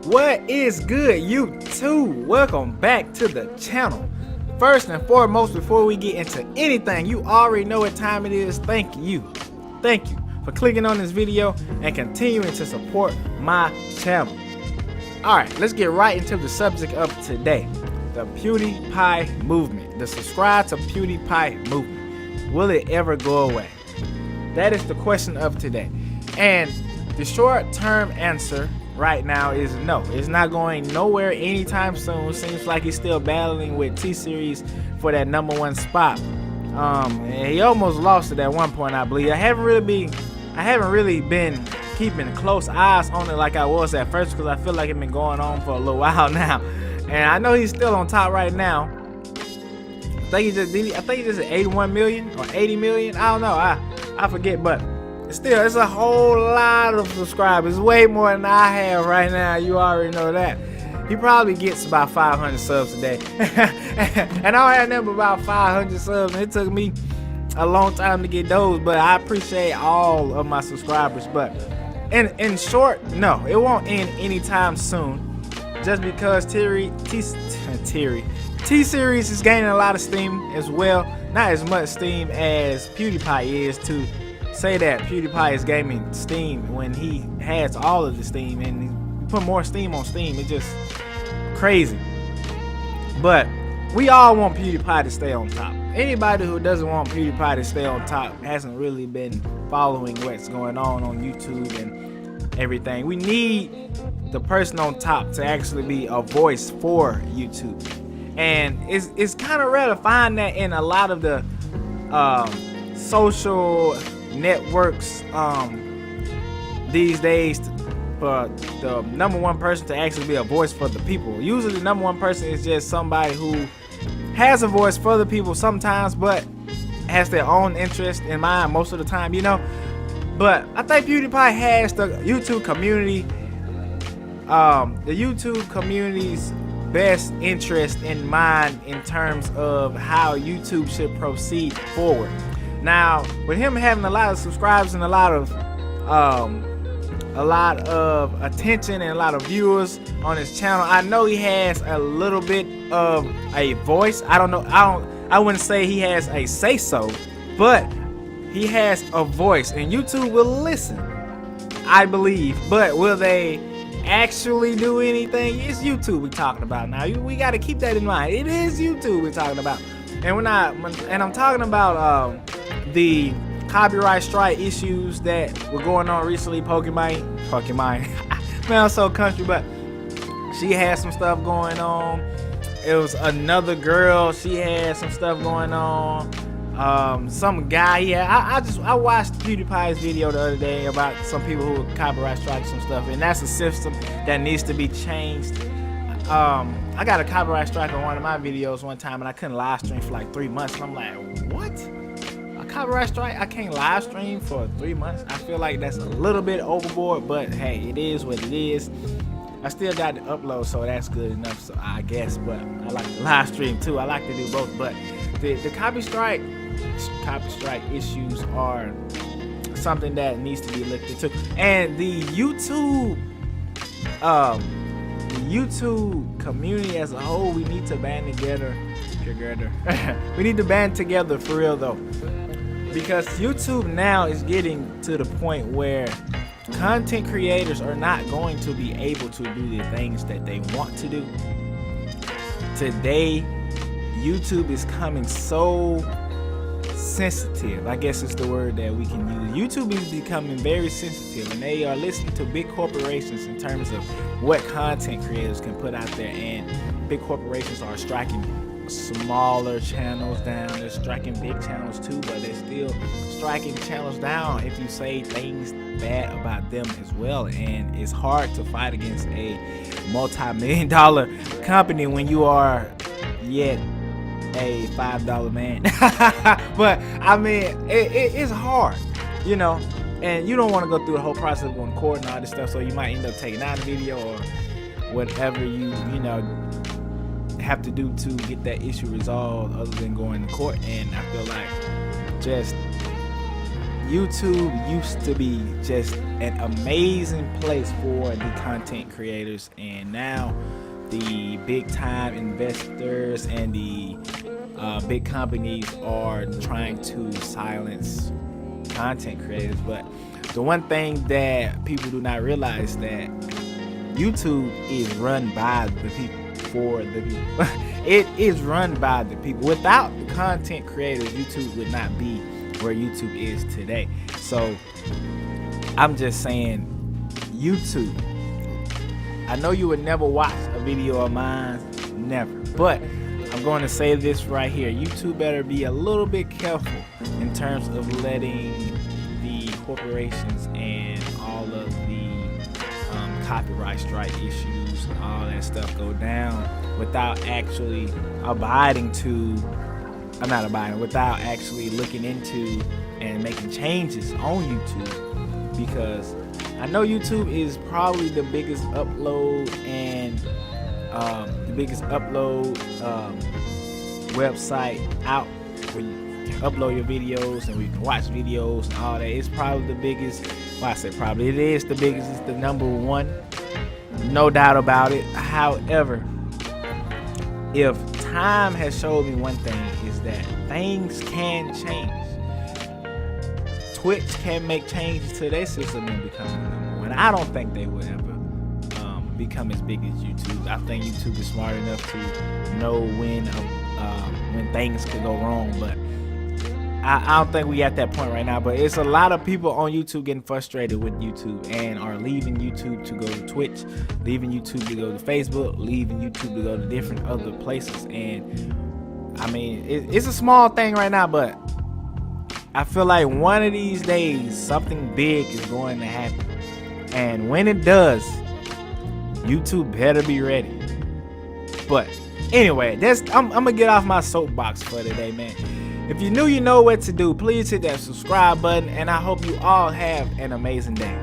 What is good, YouTube? Welcome back to the channel. First and foremost, before we get into anything, you already know what time it is. Thank you for clicking on this video and continuing to support my channel. Alright, let's get right into the subject of today. The Pewdiepie movement. The subscribe to Pewdiepie movement. Will it ever go away? That is the question of today. And the short-term answer right now is no. It's not going nowhere anytime soon. Seems like he's still battling with T-Series for that #1 spot. And he almost lost it at one point, I believe. I haven't really been keeping close eyes on it like I was at first, because I feel like it's been going on for a little while now. And I know he's still on top right now. I think he just at 81 million or 80 million. I don't know. I forget, but still, it's a whole lot of subscribers. Way more than I have right now. You already know that. He probably gets about 500 subs a day. And I had never about 500 subs. And it took me a long time to get those. But I appreciate all of my subscribers. But in short, no, it won't end anytime soon. Just because T-Series is gaining a lot of steam as well. Not as much steam as PewDiePie is to say that PewDiePie is gaining steam when he has all of the steam, and he put more steam on steam. It's just crazy. But we all want PewDiePie to stay on top. Anybody who doesn't want PewDiePie to stay on top hasn't really been following what's going on YouTube and everything. We need the person on top to actually be a voice for YouTube. And it's kind of rare to find that in a lot of the social networks these days, for the #1 person to actually be a voice for the people. Usually the #1 person is just somebody who has a voice for the people sometimes, but has their own interest in mind most of the time, you know. But I think PewDiePie has the YouTube community's best interest in mind in terms of how YouTube should proceed forward. Now, with him having a lot of subscribers and a lot of attention and a lot of viewers on his channel, I know he has a little bit of a voice. I wouldn't say he has a say-so, but he has a voice, and YouTube will listen, I believe. But will they actually do anything? It's YouTube we're talking about now. We got to keep that in mind. It is YouTube we're talking about. And I'm talking about the copyright strike issues that were going on recently. Pokimane. Man, I'm so country, but she had some stuff going on. It was another girl. She had some stuff going on. Some guy. Yeah, I watched PewDiePie's video the other day about some people who copyright strike some stuff, and that's a system that needs to be changed. I got a copyright strike on one of my videos one time, and I couldn't live stream for like 3 months. And I'm like, what? A copyright strike? I can't live stream for 3 months? I feel like that's a little bit overboard, but hey, it is what it is. I still got to upload, so that's good enough, so I guess. But I like to live stream too. I like to do both. But the copy strike issues are something that needs to be looked into. And the YouTube community as a whole, we need to band together. We need to band together for real though, because YouTube now is getting to the point where content creators are not going to be able to do the things that they want to do. Today, YouTube is coming so sensitive, I guess is the word that we can use. YouTube is becoming very sensitive, and they are listening to big corporations in terms of what content creators can put out there, and big corporations are striking smaller channels down. They're striking big channels too, but they're still striking channels down if you say things bad about them as well. And it's hard to fight against a multi-million-dollar company when you are yet a $5 man. But I mean, it's hard, you know, and you don't want to go through the whole process of going to court and all this stuff, so you might end up taking out a video or whatever you know have to do to get that issue resolved, other than going to court. And I feel like just YouTube used to be just an amazing place for the content creators, and now the big time investors and the big companies are trying to silence content creators. But the one thing that people do not realize, that YouTube is run by the people, for the people. It is run by the people. Without the content creators, YouTube would not be where YouTube is today. So I'm just saying, YouTube, I know you would never watch a video of mine, never, but I'm going to say this right here. YouTube better be a little bit careful in terms of letting the corporations and all of the copyright strike issues and all that stuff go down without actually without actually looking into and making changes on YouTube. Because I know YouTube is probably the biggest upload website out, where you can upload your videos and we can watch videos and all that. It's probably the biggest. Well, I say probably, it is the biggest. It's the number one, no doubt about it. However, if time has showed me one thing, is that things can change. Twitch can make changes to their system and become the number one. I don't think they would ever become as big as YouTube. I think YouTube is smart enough to know when things could go wrong, but I don't think we at that point right now. But it's a lot of people on YouTube getting frustrated with YouTube and are leaving YouTube to go to Twitch, leaving YouTube to go to Facebook, leaving YouTube to go to different other places. And I mean, it's a small thing right now, but I feel like one of these days something big is going to happen. And when it does, YouTube better be ready. But anyway, I'm gonna get off my soapbox for today, man. If you're new, you know what to do. Please hit that subscribe button, and I hope you all have an amazing day.